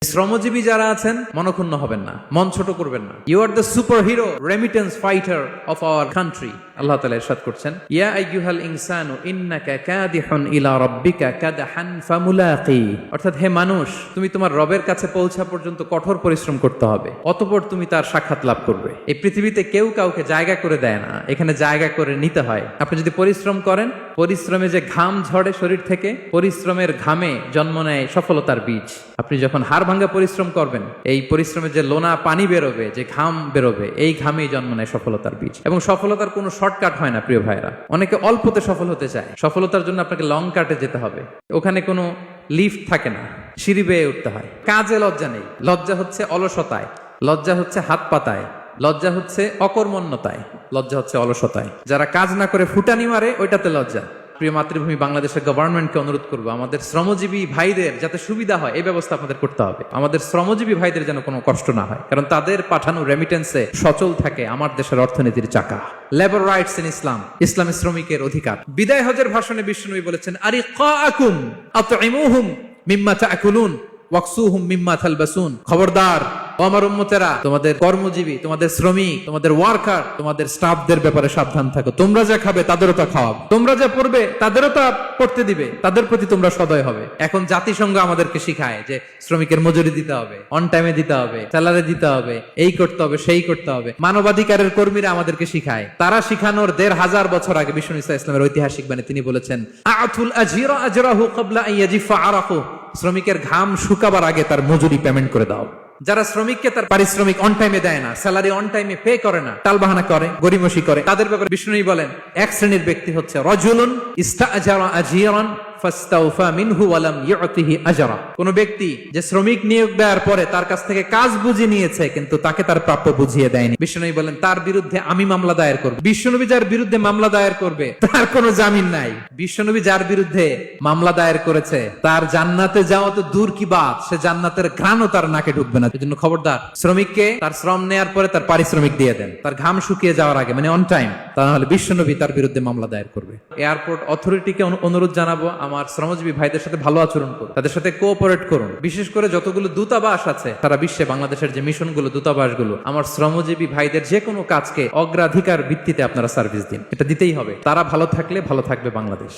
শ্রমজীবী যারা আছেন মনক্ষুণ্ণ হবেন না, মন ছোট করবেন না। You are the super hero remittance fighter of our country. আল্লাহ তাআলা ইরশাদ করছেন, ইয়া আইয়ুহাল ইনসানু ইন্নাকা কাদিহুন ইলা রাব্বিকা কাদহান ফামুলাকি। অর্থাৎ হে মানুষ, তুমি তোমার রবের কাছে পৌঁছা পর্যন্ত কঠোর পরিশ্রম করতে হবে, অতঃপর তুমি তার সাক্ষাৎ লাভ করবে। এই পৃথিবীতে কেউ কাউকে জায়গা করে দেয় না, এখানে জায়গা করে নিতে হয়। আপনি যদি পরিশ্রম করেন, পরিশ্রমে যে ঘাম ঝরে শরীর থেকে, পরিশ্রমের ঘামে জন্ম নেয় সফলতার বীজ। আপনি যখন হাড় ভাঙ্গা পরিশ্রম করবেন, এই পরিশ্রমে যে লোনা পানি বেরোবে, যে ঘাম বেরোবে, এই ঘামেই জন্ম নেয় সফলতার বীজ। এবং সফলতার কোনো শর্টকাট হয় না প্রিয় ভাইরা। অনেকে অল্পতে সফল হতে চায়, সফলতার জন্য আপনাকে লং কাটে যেতে হবে। ওখানে কোনো লিফট থাকে না, সিঁড়ি বেয়ে উঠতে হয়। কাজে লজ্জা নেই, লজ্জা হচ্ছে অলসতায়, লজ্জা হচ্ছে হাত পাতায়, লজ্জা হচ্ছে অকর্মণ্যতায়, লজ্জা হচ্ছে অলসতায়। যারা কাজ না করে ফুটানি মারে, ওইটাতে লজ্জা। প্রিয় মাতৃভূমি বাংলাদেশের গভর্নমেন্টকে অনুরোধ করবো, আমাদের শ্রমজীবী ভাইদের যাতে সুবিধা হয় এই ব্যবস্থা আপনাদের করতে হবে। আমাদের শ্রমজীবী ভাইদের যেন কোনো কষ্ট না হয়, কারণ তাদের পাঠানো রেমিটেন্সে সচল থাকে আমার দেশের অর্থনীতির চাকা। লেবার রাইটস ইন ইসলাম, ইসলামী শ্রমিকের অধিকার। বিদায় হজের ভাষণে বিশ্বনবী বলেছেন, আরিকাকুম আতইমুহুম মিম্মা তাকুলুন ওয়াকসুহুম মিম্মা তালবাসুন। খবরদার ও আমার উম্মতেরা, তোমাদের কর্মজীবী, তোমাদের শ্রমিক, তোমাদের ওয়ার্কার, তোমাদের স্টাফদের ব্যাপারে সাবধান থাকো। তোমরা যা খাবে তাদেরও তা খাওয়াবে, তোমরা যা পড়বে তাদেরও তা পড়তে দিবে, তাদের প্রতি তোমরা সদয় হবে। এখন জাতিসংঘ আমাদেরকে শিখায় যে শ্রমিকের মজুরি দিতে হবে, অন টাইমে দিতে হবে, স্যালারি দিতে হবে, এই করতে হবে, সেই করতে হবে। মানবাধিকারের কর্মীরা আমাদেরকে শিখায়, তারা শিখানোর ১৫০০ বছর আগে বিষ্ণু ইসা ইসলামের ঐতিহাসিক বাণী তিনি বলেছেন, আতুল আজিরা আজরাহু ক্বাবলা আন ইয়াজিফা আরাকু। শ্রমিকের ঘাম শুকাবার আগে তার মজুরি পেমেন্ট করে দাও। যারা শ্রমিককে তার পারিশ্রমিক অন টাইমে দেয় না, স্যালারি অন টাইমে পে করে না, টালবাহানা করে, গরিমসি করে, তাদের ব্যাপারে বিষ্ণু বলেন, এক শ্রেণীর ব্যক্তি হচ্ছে রাজুলুন ইস্তাআজারা আজিরান ফাস্তাওফা মিনহু ওয়া লাম ইউতিহি আজরা। কোন ব্যক্তি যে শ্রমিক নিয়োগ দেওয়ার পরে তার কাছ থেকে কাজ বুঝে নিয়েছে কিন্তু তাকে তার প্রাপ্য বুঝিয়ে দেয়নি, বিষ্ণু বলেন তার বিরুদ্ধে আমি মামলা দায়ের করব। বিশ্বনবী যার বিরুদ্ধে মামলা দায়ের করবে তার কোনো জামিন নাই। বিশ্বনবী যার বিরুদ্ধে মামলা দায়ের করেছে তার জান্নাতে যাওয়া তো দূর কি বাত, সে জান্নাতের ঘ্রাণও তার নাকে ঢুকবে না। এজন্য খবরদার, শ্রমিককে তার শ্রম নেয়ার পরে তার পারিশ্রমিক দিয়ে দেন, তার ঘাম শুকিয়ে যাওয়ার আগে, মানে অন টাইম। তাহলে বিশ্বনবী তার বিরুদ্ধে মামলা দায়ের করবে। এয়ারপোর্ট অথরিটিকে অনুরোধ জানাবো, আমার শ্রমজীবী ভাইদের সাথে ভালো আচরণ করুন, তাদের সাথে কোঅপারেট করুন। বিশেষ করে যতগুলো দূতাবাস আছে সারা বিশ্বে, বাংলাদেশের যে মিশনগুলো, দূতাবাসগুলো, আমার শ্রমজীবী ভাইদের যে কোনো কাজকে অগ্রাধিকার ভিত্তিতে আপনারা সার্ভিস দিন। এটা দিতেই হবে। তারা ভালো থাকলে ভালো থাকবে বাংলাদেশ।